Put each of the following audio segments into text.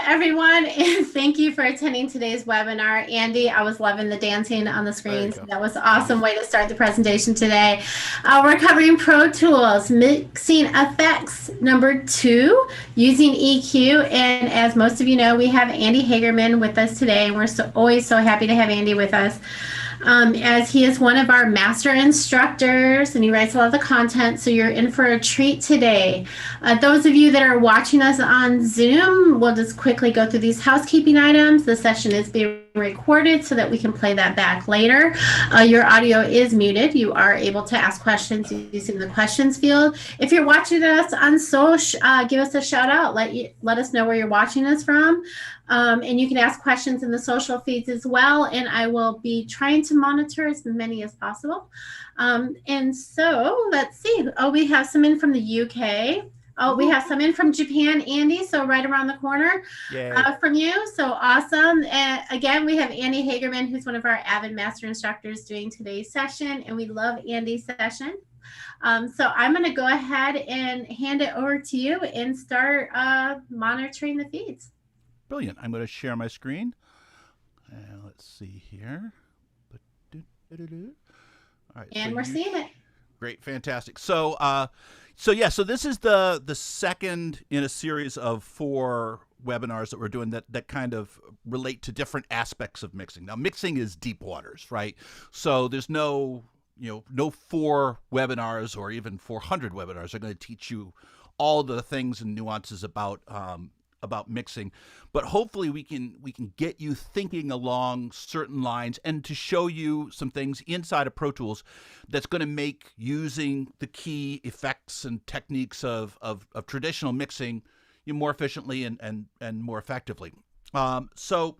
everyone, and thank you for attending today's webinar. Andy, I was loving the dancing on the There you screens. go. That was an awesome way to start the presentation today. We're covering Pro Tools, mixing effects number 2, using EQ. And as most of you know, we have Andy Hagerman with us today, and we're always so happy to have Andy with us. As he is one of our master instructors and he writes a lot of the content, so you're in for a treat today. Those of you that are watching us on Zoom, we'll just quickly go through these housekeeping items. The session is being recorded so that we can play that back later. Your audio is muted. You are able to ask questions using the questions field. If you're watching us on social, give us a shout out. Let us know where you're watching us from. And you can ask questions in the social feeds as well. And I will be trying to monitor as many as possible. And so let's see. Oh, we have some in from the UK. Oh, we have some in from Japan, Andy. So right around the corner from you. So awesome. And again, we have Andy Hagerman, who's one of our Avid Master Instructors doing today's session. And we love Andy's session. So I'm going to go ahead and hand it over to you and start monitoring the feeds. Brilliant. I'm going to share my screen. And let's see here. All right. And we're seeing it. Great. Fantastic. So this is the second in a series of 4 webinars that we're doing that kind of relate to different aspects of mixing. Now, mixing is deep waters, right? So there's no 4 webinars or even 400 webinars are going to teach you all the things and nuances about mixing, but hopefully we can get you thinking along certain lines and to show you some things inside of Pro Tools that's going to make using the key effects and techniques of traditional mixing more efficiently and more effectively. So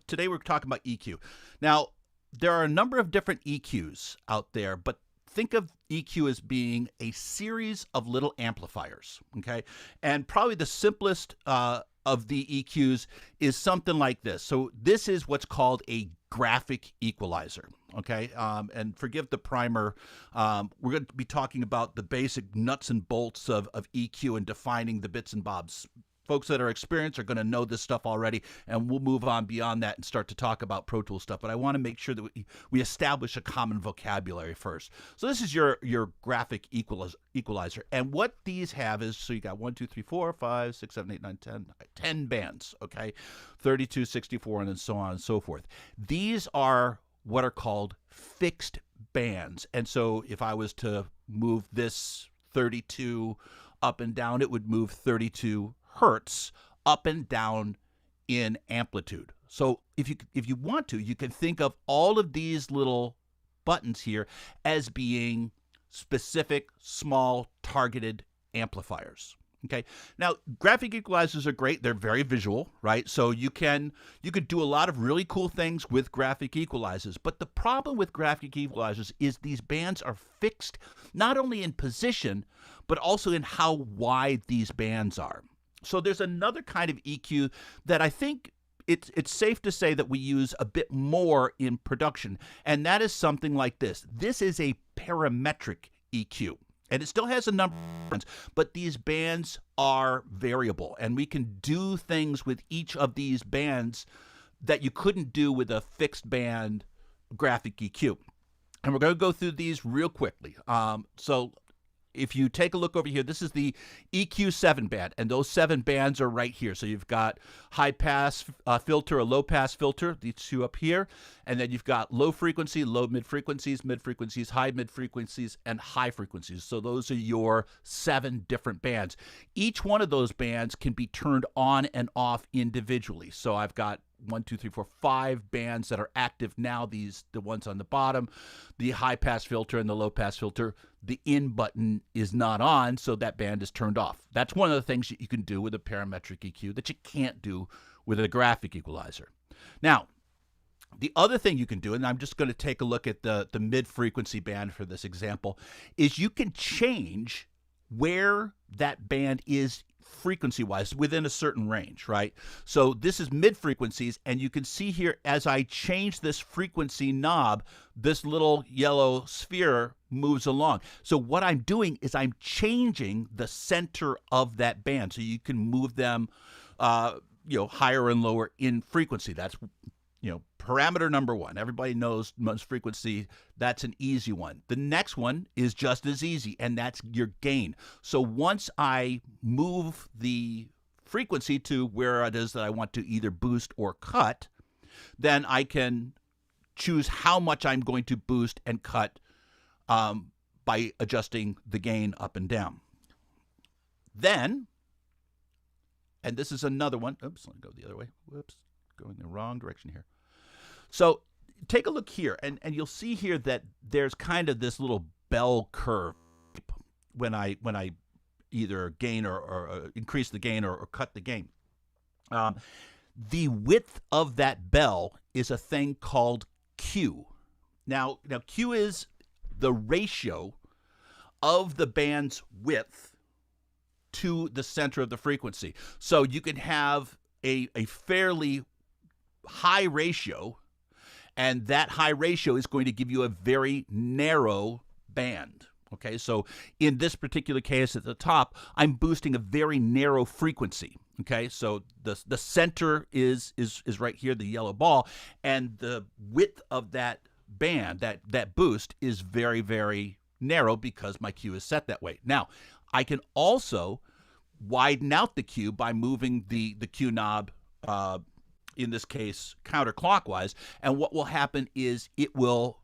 today we're talking about EQ. Now, there are a number of different EQs out there, but think of EQ as being a series of little amplifiers, okay? And probably the simplest of the EQs is something like this. So this is what's called a graphic equalizer, okay? And forgive the primer. We're going to be talking about the basic nuts and bolts of EQ and defining the bits and bobs. Folks that are experienced are going to know this stuff already, and we'll move on beyond that and start to talk about Pro Tools stuff. But I want to make sure that we establish a common vocabulary first. So this is your graphic equalizer. And what these have is, so you got 1, 2, 3, 4, 5, 6, 7, 8, 9, 10 bands, okay? 32, 64, and then so on and so forth. These are what are called fixed bands. And so if I was to move this 32 up and down, it would move 32 hertz up and down in amplitude. So if you want to, you can think of all of these little buttons here as being specific, small, targeted amplifiers. Okay. Now, graphic equalizers are great. They're very visual, right? So you could do a lot of really cool things with graphic equalizers. But the problem with graphic equalizers is these bands are fixed not only in position, but also in how wide these bands are. So there's another kind of EQ that I think it's safe to say that we use a bit more in production, and that is something like this. This is a parametric EQ, and it still has a number of bands, but these bands are variable, and we can do things with each of these bands that you couldn't do with a fixed band graphic EQ. And we're going to go through these real quickly. So if you take a look over here, this is the EQ7 band, and those 7 bands are right here. So you've got high pass filter, a low pass filter, these 2 up here, and then you've got low frequency, low mid frequencies, high mid frequencies, and high frequencies. So those are your 7 different bands. Each one of those bands can be turned on and off individually. So I've got 1, 2, 3, 4, 5 bands that are active now. The ones on the bottom, the high pass filter and the low pass filter, the in button is not on, so that band is turned off. That's one of the things that you can do with a parametric EQ that you can't do with a graphic equalizer. Now, the other thing you can do, and I'm just going to take a look at the mid frequency band for this example, is you can change where that band is frequency-wise within a certain range, right? So this is mid-frequencies, and you can see here as I change this frequency knob, this little yellow sphere moves along. So what I'm doing is I'm changing the center of that band, so you can move them, higher and lower in frequency. That's parameter number one. Everybody knows most frequency. That's an easy one. The next one is just as easy, and that's your gain. So once I move the frequency to where it is that I want to either boost or cut, then I can choose how much I'm going to boost and cut by adjusting the gain up and down. Then, and this is another one. Oops, let me go the other way. Whoops, going the wrong direction here. So take a look here, and you'll see here that there's kind of this little bell curve when I either gain or increase the gain or cut the gain. The width of that bell is a thing called Q. Now Q is the ratio of the band's width to the center of the frequency. So you can have a fairly high ratio, and that high ratio is going to give you a very narrow band. Okay, so in this particular case at the top, I'm boosting a very narrow frequency. Okay, so the center is right here, the yellow ball, and the width of that band, that boost, is very, very narrow because my Q is set that way. Now, I can also widen out the Q by moving the Q knob, in this case, counterclockwise, and what will happen is it will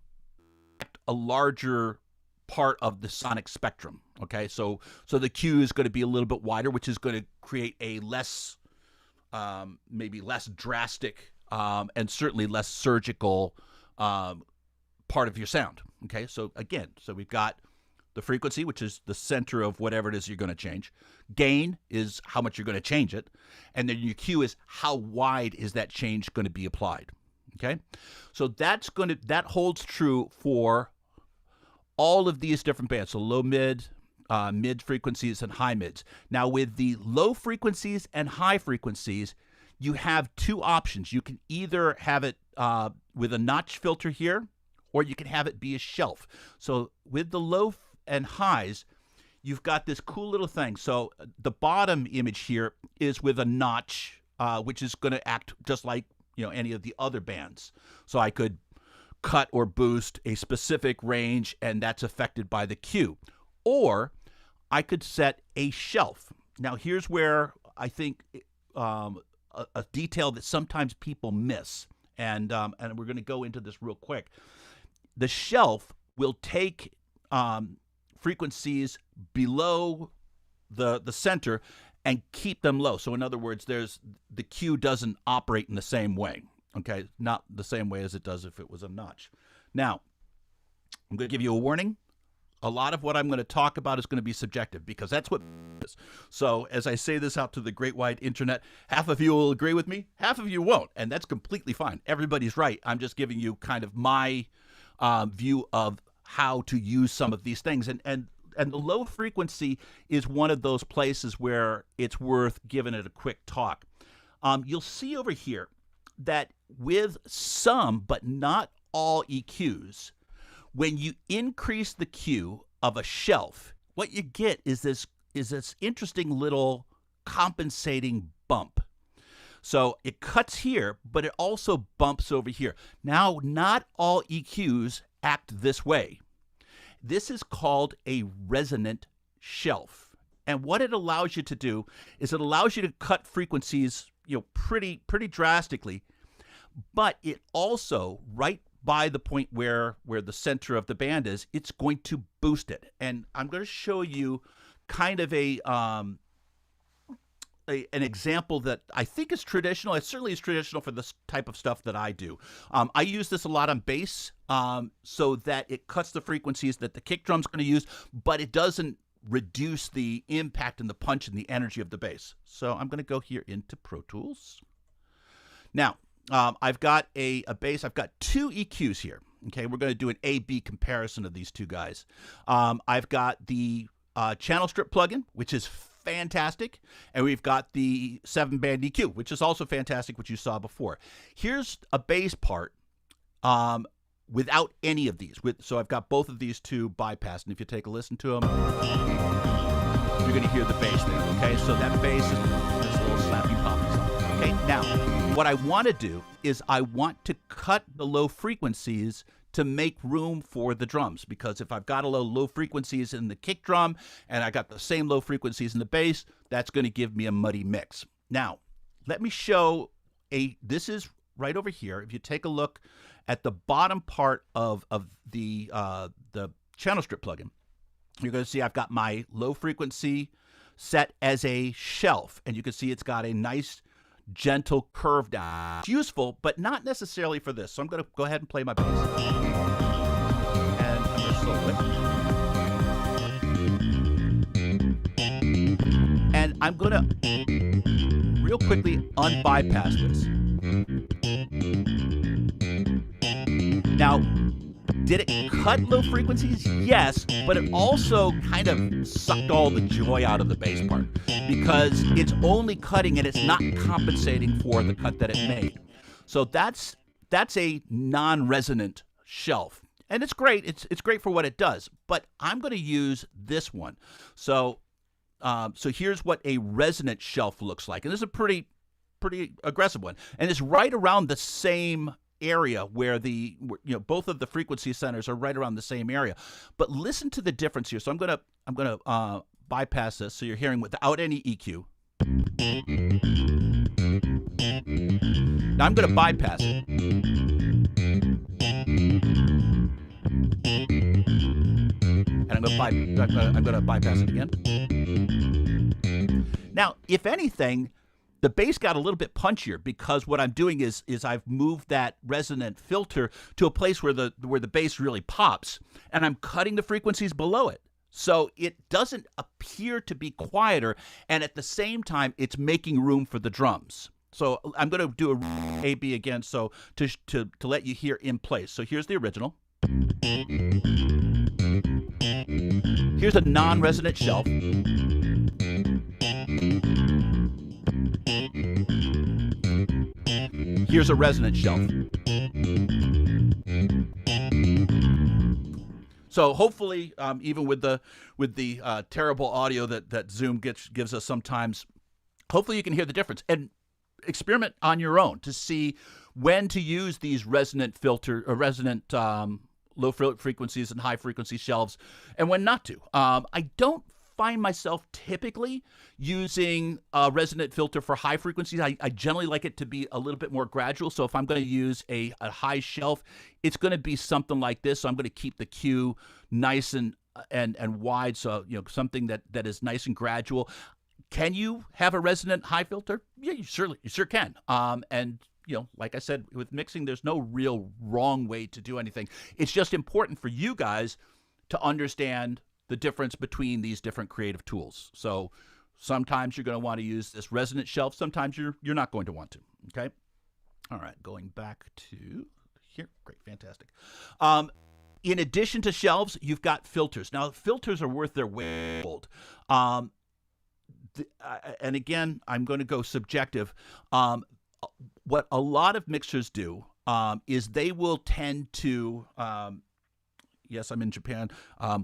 act a larger part of the sonic spectrum. Okay, so the Q is going to be a little bit wider, which is going to create a less, maybe less drastic, and certainly less surgical part of your sound. Okay, so again, we've got the frequency, which is the center of whatever it is you're going to change. Gain is how much you're going to change it. And then your Q is how wide is that change going to be applied. Okay? So that holds true for all of these different bands. So low mid, mid frequencies, and high mids. Now with the low frequencies and high frequencies, you have two options. You can either have it with a notch filter here, or you can have it be a shelf. So with the low and highs, you've got this cool little thing. So the bottom image here is with a notch, which is going to act just like any of the other bands. So I could cut or boost a specific range, and that's affected by the Q. Or I could set a shelf. Now here's where I think a detail that sometimes people miss, and we're going to go into this real quick. The shelf will take frequencies below the center and keep them low. So in other words, the Q doesn't operate in the same way. Okay, not the same way as it does if it was a notch. Now, I'm going to give you a warning. A lot of what I'm going to talk about is going to be subjective, because that's what it is. So as I say this out to the great wide internet, half of you will agree with me, half of you won't, and that's completely fine. Everybody's right. I'm just giving you kind of my view of how to use some of these things. And the low frequency is one of those places where it's worth giving it a quick talk. You'll see over here that with some, but not all EQs, when you increase the Q of a shelf, what you get is this interesting little compensating bump. So it cuts here, but it also bumps over here. Now, not all EQs act this way. This is called a resonant shelf. And what it allows you to do is it allows you to cut frequencies, pretty drastically, but it also, right by the point where the center of the band is, it's going to boost it. And I'm going to show you kind of an example that I think is traditional. It certainly is traditional for this type of stuff that I do. I use this a lot on bass, so that it cuts the frequencies that the kick drum's going to use, but it doesn't reduce the impact and the punch and the energy of the bass. So I'm going to go here into Pro Tools. Now, I've got a bass. I've got two EQs here. Okay, we're going to do an A-B comparison of these two guys. I've got the channel strip plugin, which is fantastic. And we've got the 7-band EQ, which is also fantastic, which you saw before. Here's a bass part without any of these. So I've got both of these two bypassed. And if you take a listen to them, you're going to hear the bass there, okay? So that bass is this little slappy poppy song. Okay, now, what I want to do is I want to cut the low frequencies to make room for the drums, because if I've got a low frequencies in the kick drum and I got the same low frequencies in the bass, that's going to give me a muddy mix. Now, let me show this is right over here. If you take a look at the bottom part of the channel strip plugin, you're going to see I've got my low frequency set as a shelf, and you can see it's got a nice gentle curve down. It's useful, but not necessarily for this. So I'm going to go ahead and play my bass. And I'm going to solo it. And I'm going to real quickly unbypass this. Now, did it cut low frequencies? Yes, but it also kind of sucked all the joy out of the bass part, because it's only cutting and it's not compensating for the cut that it made. So that's a non-resonant shelf, and it's great. It's great for what it does. But I'm going to use this one. So here's what a resonant shelf looks like, and this is a pretty aggressive one, and it's right around the same area where both of the frequency centers are right around the same area. But listen to the difference here. So I'm gonna bypass this, so you're hearing without any EQ. Now I'm gonna bypass it. And I'm gonna bypass it again. Now, if anything, the bass got a little bit punchier, because what I'm doing is I've moved that resonant filter to a place where the bass really pops, and I'm cutting the frequencies below it. So it doesn't appear to be quieter, and at the same time, it's making room for the drums. So I'm going to do a A-B again, so to let you hear in place. So here's the original. Here's a non-resonant shelf. Here's a resonant shelf. So hopefully, even with the terrible audio that Zoom gives us sometimes, hopefully you can hear the difference and experiment on your own to see when to use these resonant low frequencies and high frequency shelves, and when not to. I don't find myself typically using a resonant filter for high frequencies. I generally like it to be a little bit more gradual. So if I'm going to use a high shelf, it's going to be something like this. So I'm going to keep the Q nice and wide. So something that is nice and gradual. Can you have a resonant high filter? Yeah, you sure can. And like I said, with mixing, there's no real wrong way to do anything. It's just important for you guys to understand the difference between these different creative tools. So sometimes you're going to want to use this resonant shelf. Sometimes you're not going to want to. Okay. All right. Going back to here. Great. Fantastic. In addition to shelves, you've got filters. Now, filters are worth their weight in gold. And again, I'm going to go subjective. What a lot of mixers do is they will tend to, yes, I'm in Japan.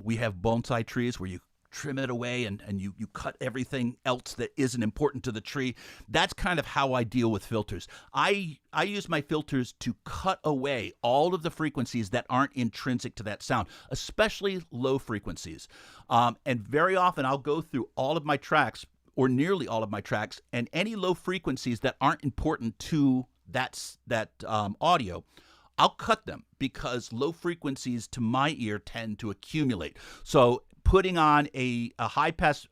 We have bonsai trees where you trim it away and you cut everything else that isn't important to the tree. That's kind of how I deal with filters. I use my filters to cut away all of the frequencies that aren't intrinsic to that sound, especially low frequencies. And very often I'll go through all of my tracks, or nearly all of my tracks, and any low frequencies that aren't important to that audio, I'll cut them, because low frequencies to my ear tend to accumulate. So putting on a high pass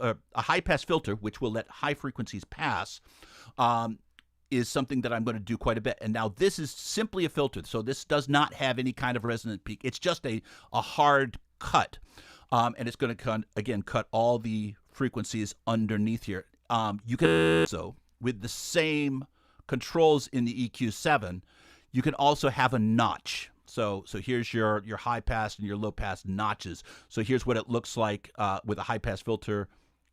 filter, which will let high frequencies pass, is something that I'm going to do quite a bit. And now this is simply a filter, so this does not have any kind of resonant peak. It's just a hard cut, and it's going to again cut all the frequencies underneath here. You can also, with the same controls in the EQ7, you can also have a notch. So here's your high pass and your low pass notches. So here's what it looks like with a high pass filter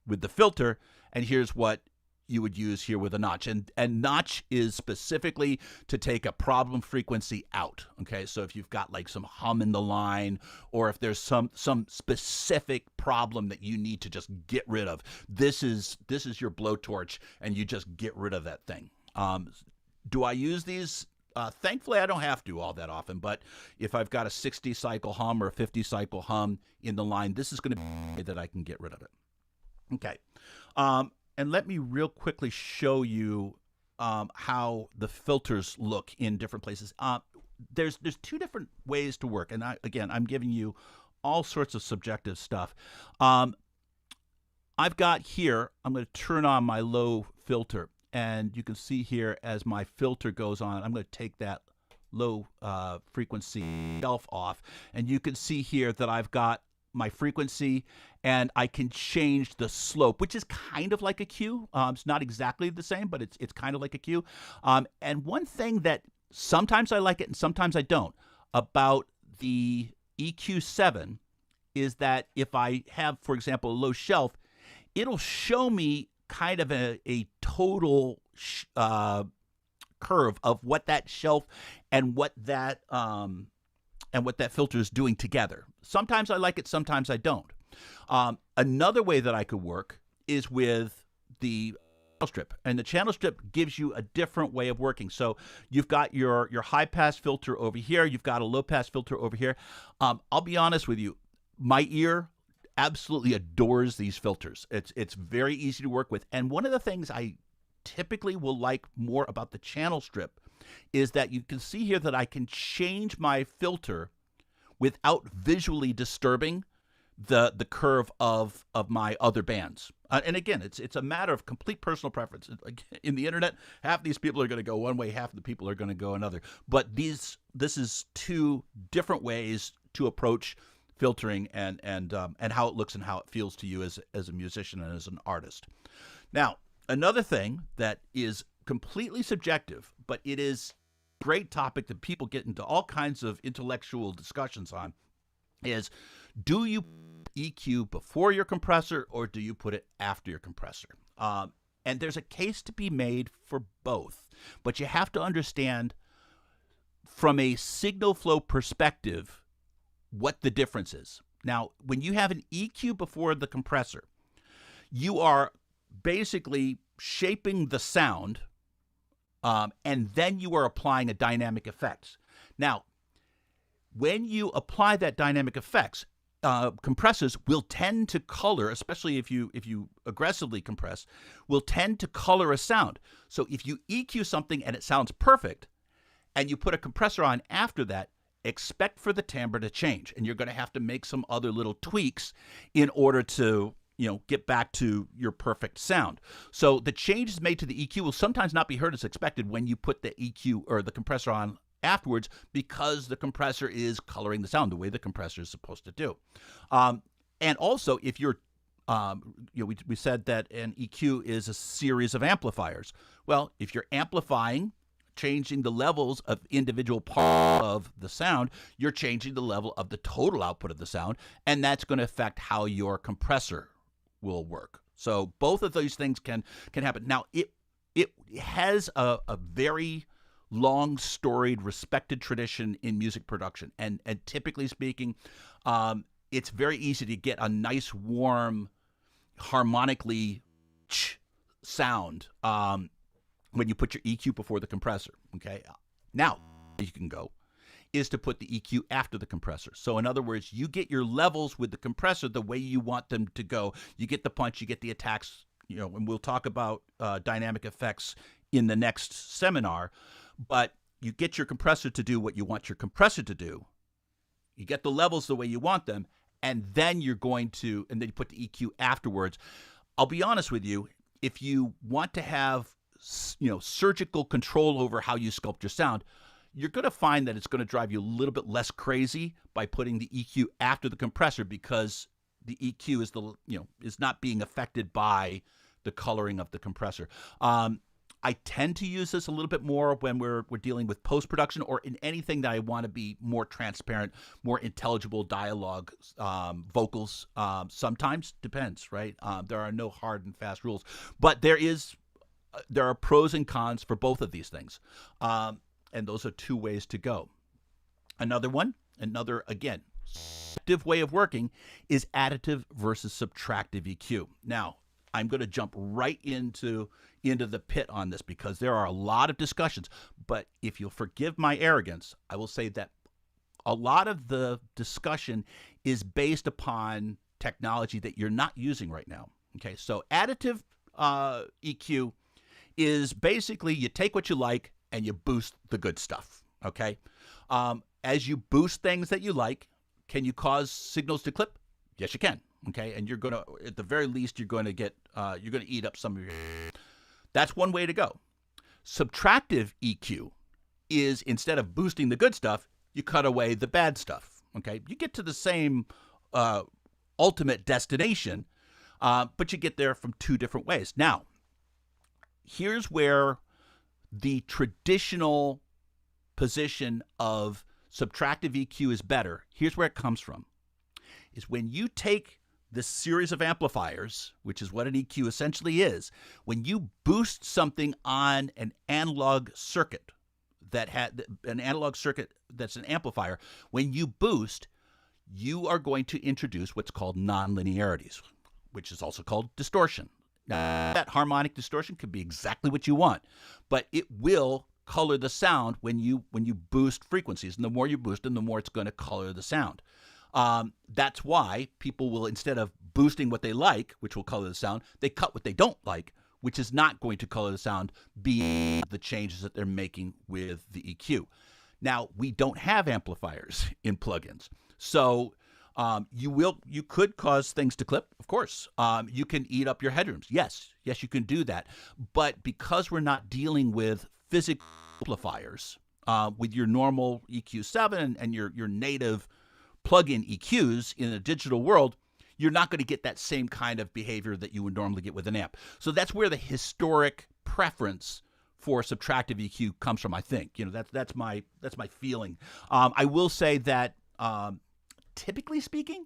with the filter, and here's what you would use here with a notch. And notch is specifically to take a problem frequency out. Okay, so if you've got like some hum in the line, or if there's some specific problem that you need to just get rid of, this is your blowtorch, and you just get rid of that thing. Do I use these? Thankfully, I don't have to all that often, but if I've got a 60 cycle hum or a 50 cycle hum in the line, this is going to be that I can get rid of it. Okay. And let me real quickly show you how the filters look in different places. There's two different ways to work, and I'm giving you all sorts of subjective stuff. I've got here, I'm going to turn on my low filter, and you can see here as my filter goes on, I'm going to take that low frequency shelf off, and you can see here that I've got my frequency, and I can change the slope, which is kind of like a Q. It's not exactly the same, but it's kind of like a Q. And one thing that sometimes I like it and sometimes I don't about the EQ7 is that if I have, for example, a low shelf, it'll show me kind of a total curve of what that shelf and what that filter is doing together. Sometimes I like it, sometimes I don't. Another way that I could work is with the channel strip, and the channel strip gives you a different way of working. So you've got your high pass filter over here, you've got a low pass filter over here. I'll be honest with you, my ear absolutely adores these filters. It's very easy to work with, and one of the things I typically will like more about the channel strip is that you can see here that I can change my filter without visually disturbing the curve of my other bands. And again, it's a matter of complete personal preference. In the internet, half these people are going to go one way, half the people are going to go another. But this is two different ways to approach filtering and how it looks and how it feels to you as a musician and as an artist. Now, another thing that is completely subjective, but it is a great topic that people get into all kinds of intellectual discussions on, is do you EQ before your compressor or do you put it after your compressor? And there's a case to be made for both, but you have to understand from a signal flow perspective what the difference is. Now, when you have an EQ before the compressor, you are basically shaping the sound, and then you are applying a dynamic effects. Now, when you apply that dynamic effects, compressors will tend to color, especially if you aggressively compress, will tend to color a sound. So if you EQ something and it sounds perfect, and you put a compressor on after that, expect for the timbre to change, and you're going to have to make some other little tweaks in order to get back to your perfect sound. So the changes made to the EQ will sometimes not be heard as expected when you put the EQ or the compressor on afterwards, because the compressor is coloring the sound the way the compressor is supposed to do. And also, if you're, we said that an EQ is a series of amplifiers. Well, if you're amplifying, changing the levels of individual parts of the sound, you're changing the level of the total output of the sound, and that's going to affect how your compressor will work. So both of those things can happen. Now, it has a very long storied, respected tradition in music production, and typically speaking, it's very easy to get a nice, warm, harmonically sound when you put your EQ before the compressor. Okay, now you can go is to put the EQ after the compressor. So in other words, you get your levels with the compressor the way you want them to go. You get the punch, you get the attacks, and we'll talk about dynamic effects in the next seminar, but you get your compressor to do what you want your compressor to do. You get the levels the way you want them, and then you put the EQ afterwards. I'll be honest with you, if you want to have surgical control over how you sculpt your sound, you're going to find that it's going to drive you a little bit less crazy by putting the EQ after the compressor, because the EQ is not being affected by the coloring of the compressor. I tend to use this a little bit more when we're dealing with post-production or in anything that I want to be more transparent, more intelligible dialogue, vocals. Sometimes depends, right? There are no hard and fast rules, but there are pros and cons for both of these things, and those are two ways to go. Another again, subtractive way of working is additive versus subtractive EQ. Now, I'm going to jump right into the pit on this because there are a lot of discussions. But if you'll forgive my arrogance, I will say that a lot of the discussion is based upon technology that you're not using right now. Okay, so additive EQ is basically you take what you like and you boost the good stuff. Okay, as you boost things that you like, can you cause signals to clip? Yes, you can. Okay, and you're gonna, at the very least, you're gonna eat up some of your. That's one way to go. Subtractive EQ is, instead of boosting the good stuff, you cut away the bad stuff. Okay, you get to the same ultimate destination, but you get there from two different ways. Now, here's where the traditional position of subtractive EQ is better. Here's where it comes from. Is when you take this series of amplifiers, which is what an EQ essentially is, when you boost something on an analog circuit that's an amplifier, when you boost, you are going to introduce what's called nonlinearities, which is also called distortion. Now, that harmonic distortion could be exactly what you want, but it will color the sound when you boost frequencies, and the more you boost them, the more it's going to color the sound. That's why people will, instead of boosting what they like, which will color the sound, they cut what they don't like, which is not going to color the sound beyond the changes that they're making with the EQ. Now, we don't have amplifiers in plugins, so you could cause things to clip, of course. You can eat up your headrooms. Yes, you can do that. But because we're not dealing with physical amplifiers, with your normal EQ7 and your native plug-in EQs in a digital world, you're not going to get that same kind of behavior that you would normally get with an amp. So that's where the historic preference for subtractive EQ comes from, I think. That's my feeling. I will say that typically speaking,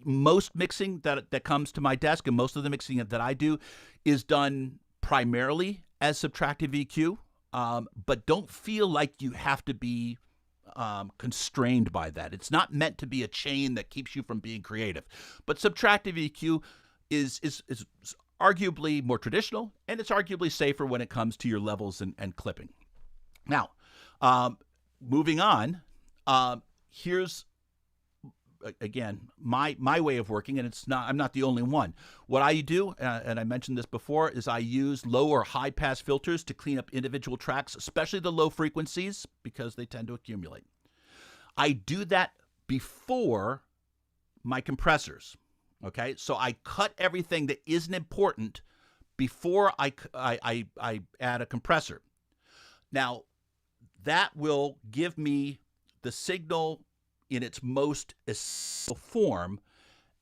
most mixing that comes to my desk, and most of the mixing that I do, is done primarily as subtractive EQ. But don't feel like you have to be constrained by that. It's not meant to be a chain that keeps you from being creative. But subtractive EQ is arguably more traditional, and it's arguably safer when it comes to your levels and clipping. Now, moving on, here's again my way of working, and I'm not the only one. What I do, and I mentioned this before, is I use low or high pass filters to clean up individual tracks, especially the low frequencies, because they tend to accumulate. I do that before my compressors. Okay, so I cut everything that isn't important before I add a compressor. Now, that will give me the signal in its most essential form,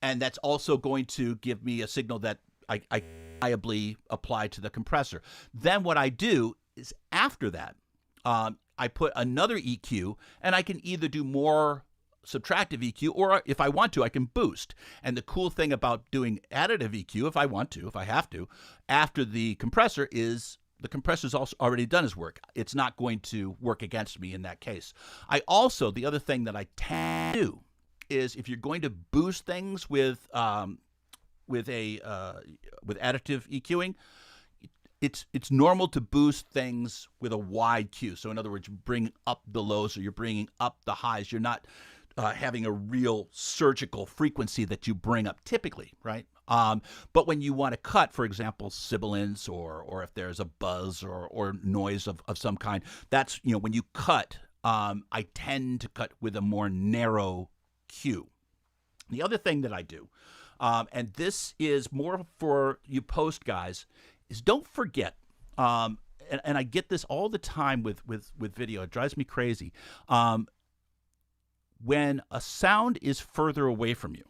and that's also going to give me a signal that I reliably apply to the compressor. Then what I do is, after that, I put another EQ, and I can either do more subtractive EQ, or if I want to, I can boost. And the cool thing about doing additive EQ, if I have to, after the compressor, is the compressor's also already done his work. It's not going to work against me in that case. The other thing that I tend to do is, if you're going to boost things with additive EQing, it's normal to boost things with a wide Q. So in other words, you bring up the lows or you're bringing up the highs. You're not having a real surgical frequency that you bring up typically, right? But when you want to cut, for example, sibilance, or if there's a buzz or noise of some kind, that's, when you cut, I tend to cut with a more narrow Q. The other thing that I do, and this is more for you post guys, is don't forget, and I get this all the time with video. It drives me crazy. When a sound is further away from you,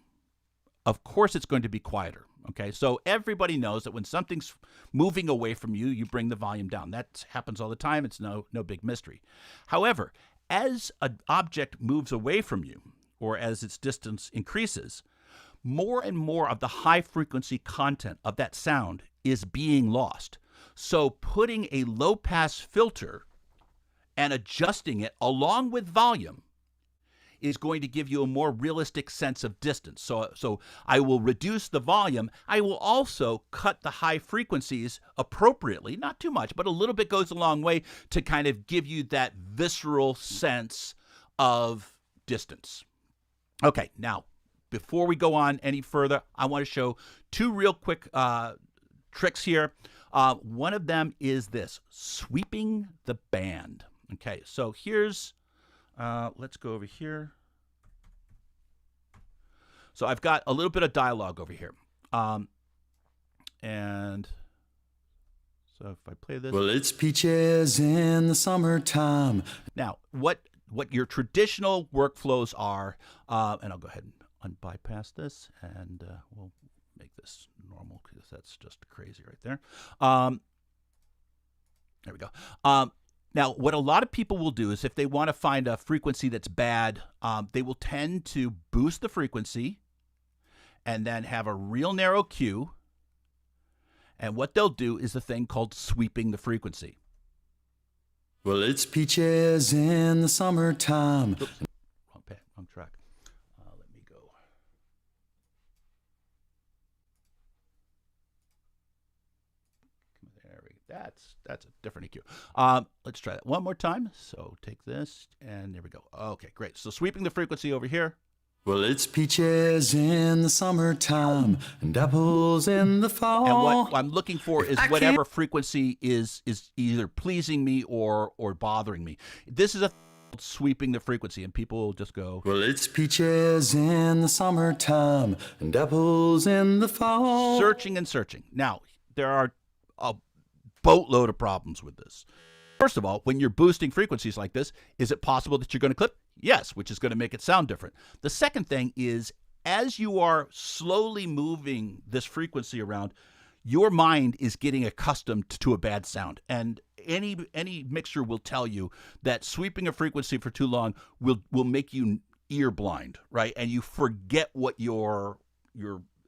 of course it's going to be quieter. Okay, so everybody knows that when something's moving away from you, you bring the volume down. That happens all the time. It's no big mystery. However, as an object moves away from you, or as its distance increases, more and more of the high frequency content of that sound is being lost. So putting a low pass filter and adjusting it along with volume is going to give you a more realistic sense of distance. So I will reduce the volume. I will also cut the high frequencies appropriately, not too much, but a little bit goes a long way to kind of give you that visceral sense of distance. Okay, now, before we go on any further, I want to show two real quick tricks here. One of them is this, sweeping the band. Okay, so here's, let's go over here. So I've got a little bit of dialogue over here. And so if I play this. Well, it's peaches in the summertime. Now, what your traditional workflows are, and I'll go ahead and unbypass this, and we'll make this normal because that's just crazy right there. There we go. Now, what a lot of people will do is if they want to find a frequency that's bad, they will tend to boost the frequency and then have a real narrow Q. And what they'll do is a thing called sweeping the frequency. Well, it's peaches in the summertime. Oops, wrong track. Let me go. There we go. That's a different EQ. Let's try that one more time. So take this, and there we go. Okay, great. So sweeping the frequency over here. Well, it's peaches in the summertime and apples in the fall. And what I'm looking for is whatever frequency is either pleasing me or bothering me. This is a sweeping the frequency, and people will just go, well, it's peaches in the summertime and apples in the fall. Searching and searching. Now, there are a boatload of problems with this. First of all, when you're boosting frequencies like this, is it possible that you're going to clip? Yes, which is going to make it sound different. The second thing is, as you are slowly moving this frequency around, your mind is getting accustomed to a bad sound. And any mixer will tell you that sweeping a frequency for too long will make you ear blind, right? And you forget what your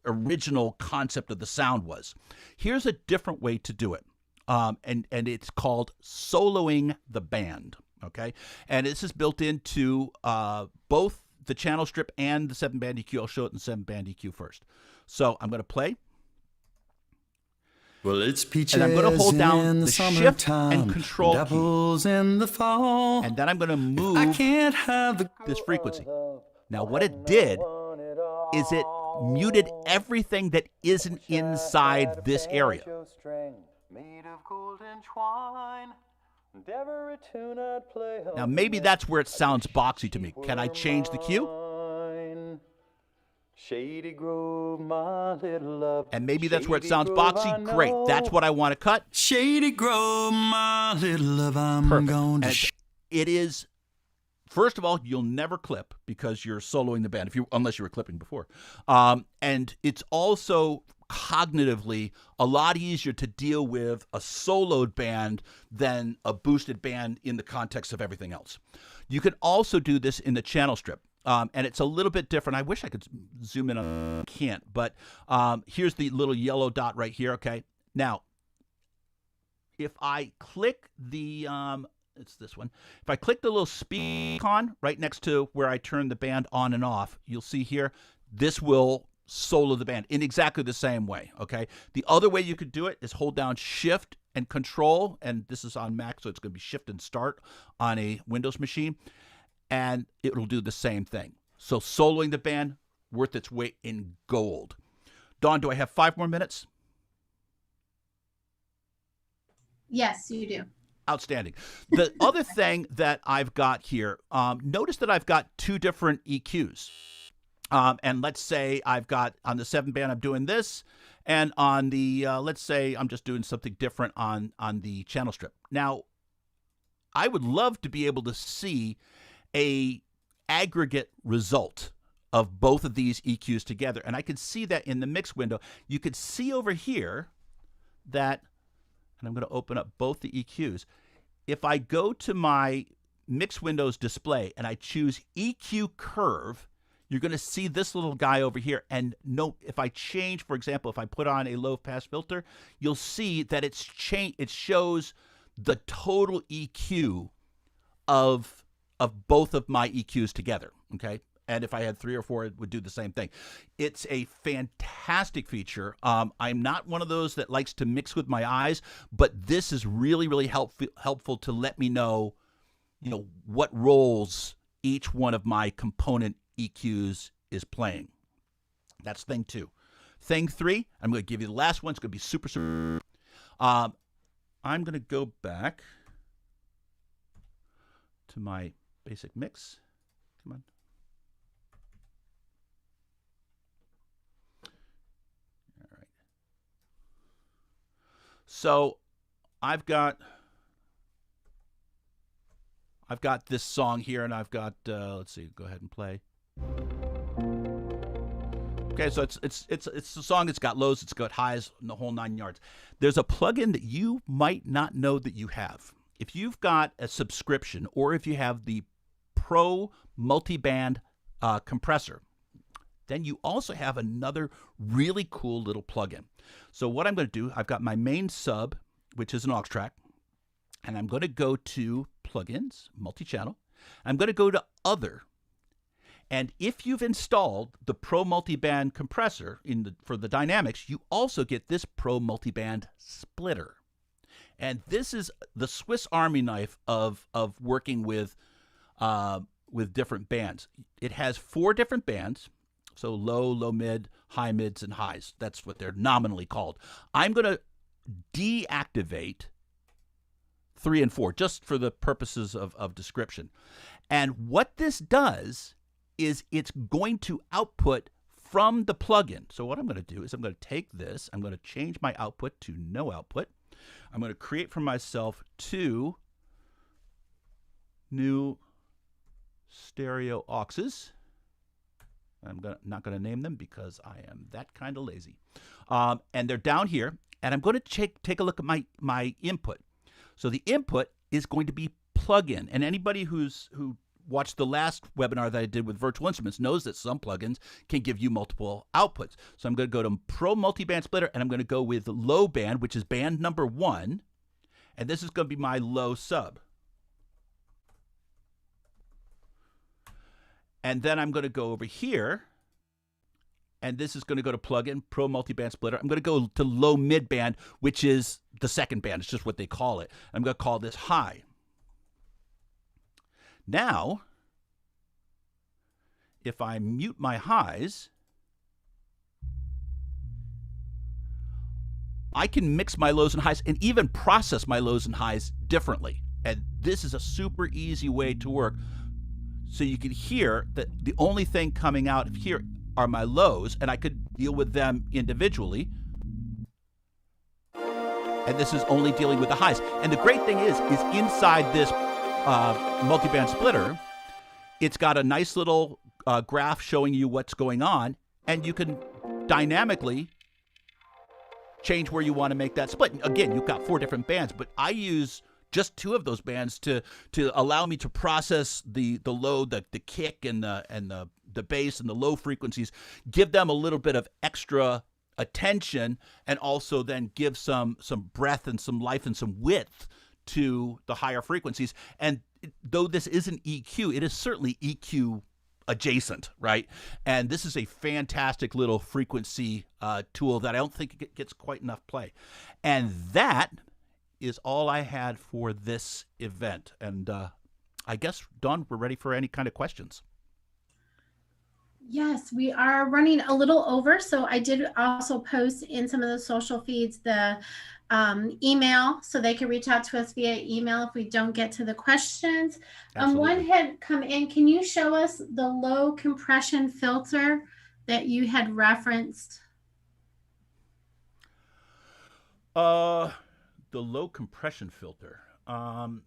original concept of the sound was. Here's a different way to do it. And it's called soloing the band, okay? And this is built into both the channel strip and the 7-band EQ. I'll show it in 7-band EQ first. So I'm going to play. Well, it's peaches and I'm going to hold down in the shift and control and apples key. In the fall. And then I'm going to move this frequency. Now, what it did is it muted everything that isn't inside this area. Made of golden twine. Now, maybe that's where it sounds boxy to me. Can I change the cue? Shady Grove, my little love. And maybe that's where it sounds boxy. Great. That's what I want to cut. Shady Grove, my little love, I'm going to... It is, first of all, you'll never clip because you're soloing the band, unless you were clipping before. And it's also cognitively a lot easier to deal with a soloed band than a boosted band in the context of everything else. You can also do this in the channel strip. And it's a little bit different. I wish I could zoom in on it. Can't, but here's the little yellow dot right here, okay? Now, if I click the, it's this one. If I click the little speed icon right next to where I turn the band on and off, you'll see here, this will solo the band in exactly the same way, okay? The other way you could do it is hold down Shift and Control, and this is on Mac, so it's going to be Shift and Start on a Windows machine, and it'll do the same thing. So soloing the band, worth its weight in gold. Dawn, do I have 5 more minutes? Yes, you do. Outstanding. The other thing that I've got here, notice that I've got 2 different EQs. And let's say I've got on the 7-band, I'm doing this. And on the, let's say I'm just doing something different on the channel strip. Now, I would love to be able to see a aggregate result of both of these EQs together. And I could see that in the mix window. You could see over here that, and I'm going to open up both the EQs. If I go to my mix windows display and I choose EQ curve, you're going to see this little guy over here. And note, if I change, for example, if I put on a low pass filter, you'll see that it shows the total EQ of both of my EQs together. Okay. And if I had 3 or 4, it would do the same thing. It's a fantastic feature. I'm not one of those that likes to mix with my eyes, but this is really, really helpful to let me know, what roles each one of my component EQs is playing. That's thing 2. Thing 3, I'm going to give you the last one. It's going to be super, super. I'm going to go back to my basic mix. Come on. All right. So I've got this song here, and I've got let's see, go ahead and play. Okay, so it's a song. It's got lows, it's got highs, and the whole 9 yards. There's a plugin that you might not know that you have. If you've got a subscription, or if you have the Pro Multiband compressor, then you also have another really cool little plugin. So what I'm going to do, I've got my main sub, which is an aux track, and I'm going to go to Plugins, Multi-Channel. I'm going to go to Other. And if you've installed the Pro Multiband compressor for the dynamics, you also get this Pro Multiband splitter. And this is the Swiss Army knife of working with different bands. It has 4 different bands. So low, low mid, high mids, and highs. That's what they're nominally called. I'm going to deactivate 3 and 4 just for the purposes of description. And what this does is it's going to output from the plugin. So what I'm going to do is I'm going to take this, I'm going to change my output to no output. I'm going to create for myself 2 new stereo auxes. I'm not going to name them because I am that kind of lazy. And they're down here. And I'm going to take a look at my input. So the input is going to be plug-in. And anybody who watched the last webinar that I did with virtual instruments knows that some plugins can give you multiple outputs. So I'm going to go to Pro Multiband Splitter, and I'm going to go with low band, which is band number 1. And this is going to be my low sub. And then I'm going to go over here, and this is going to go to plugin, Pro Multiband Splitter. I'm going to go to low mid band, which is the second band. It's just what they call it. I'm going to call this high. Now, if I mute my highs, I can mix my lows and highs and even process my lows and highs differently. And this is a super easy way to work. So you can hear that the only thing coming out of here are my lows, and I could deal with them individually. And this is only dealing with the highs. And the great thing is inside this multiband splitter, it's got a nice little graph showing you what's going on, and you can dynamically change where you want to make that split. Again, you've got 4 different bands, but I use just 2 of those bands to allow me to process the low, the kick, and the bass and the low frequencies, give them a little bit of extra attention, and also then give some breadth and some life and some width to the higher frequencies. And though this isn't EQ, it is certainly EQ adjacent, right? And this is a fantastic little frequency tool that I don't think it gets quite enough play. And that is all I had for this event. And I guess, Dawn, we're ready for any kind of questions. Yes, we are running a little over. So I did also post in some of the social feeds the email, so they can reach out to us via email if we don't get to the questions. One had come in. Can you show us the low compression filter that you had referenced? The low compression filter. On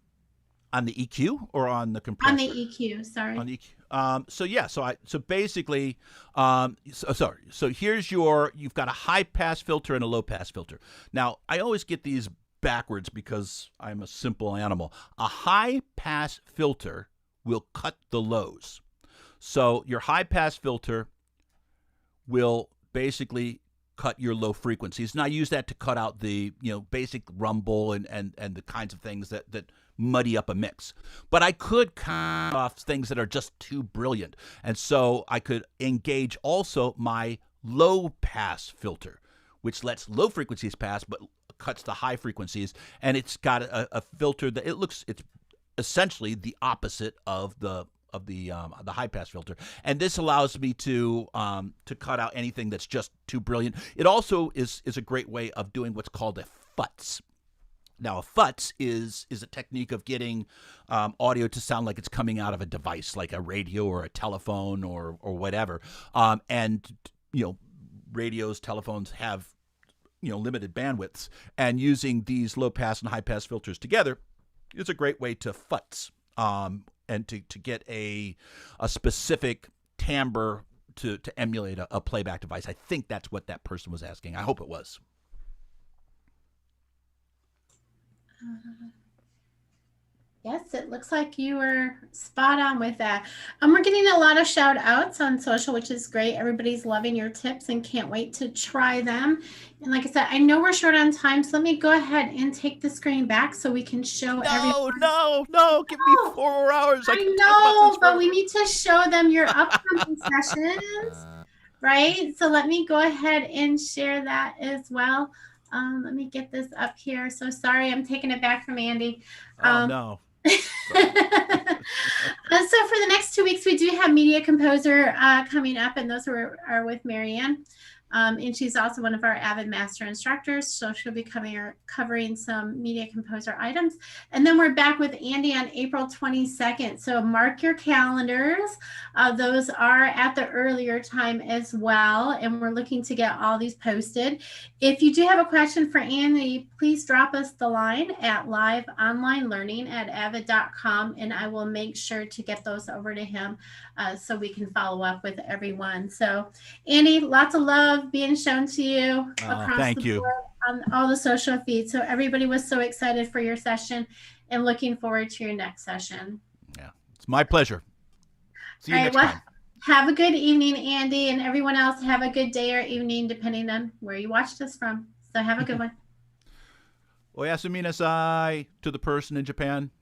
the EQ or on the compressor? On the EQ, sorry. On the EQ. So basically, so here's you've got a high pass filter and a low pass filter. Now I always get these backwards because I'm a simple animal. A high pass filter will cut the lows. So your high pass filter will basically cut your low frequencies. And I use that to cut out the basic rumble and the kinds of things that muddy up a mix. But I could cut off things that are just too brilliant. And so I could engage also my low pass filter, which lets low frequencies pass but cuts the high frequencies. And it's got a filter that it's essentially the opposite of the high pass filter, and this allows me to cut out anything that's just too brilliant. It also is a great way of doing what's called a futz. Now, a futz is a technique of getting audio to sound like it's coming out of a device, like a radio or a telephone or whatever. And radios, telephones have limited bandwidths, and using these low pass and high pass filters together is a great way to futz. And to get a specific timbre to emulate a playback device. I think that's what that person was asking. I hope it was. Yes, it looks like you were spot on with that. We're getting a lot of shout outs on social, which is great. Everybody's loving your tips and can't wait to try them. And like I said, I know we're short on time, so let me go ahead and take the screen back so we can show everyone. No, give me 4 more hours. I know, but we need to show them your upcoming sessions, right? So let me go ahead and share that as well. Let me get this up here. So sorry, I'm taking it back from Andy. No. So for the next 2 weeks, we do have Media Composer coming up, and those are with Marianne. And she's also one of our Avid Master Instructors, so she'll be covering some Media Composer items. And then we're back with Andy on April 22nd. So mark your calendars. Those are at the earlier time as well, and we're looking to get all these posted. If you do have a question for Andy, please drop us the line at liveonlinelearning@avid.com, and I will make sure to get those over to him so we can follow up with everyone. So Andy, lots of love being shown to you across the board on all the social feeds. So everybody was so excited for your session and looking forward to your next session. Yeah, it's my pleasure. See you next time. Have a good evening, Andy, and everyone else have a good day or evening, depending on where you watched us from. So have a good one. Oyasumi nasai to the person in Japan.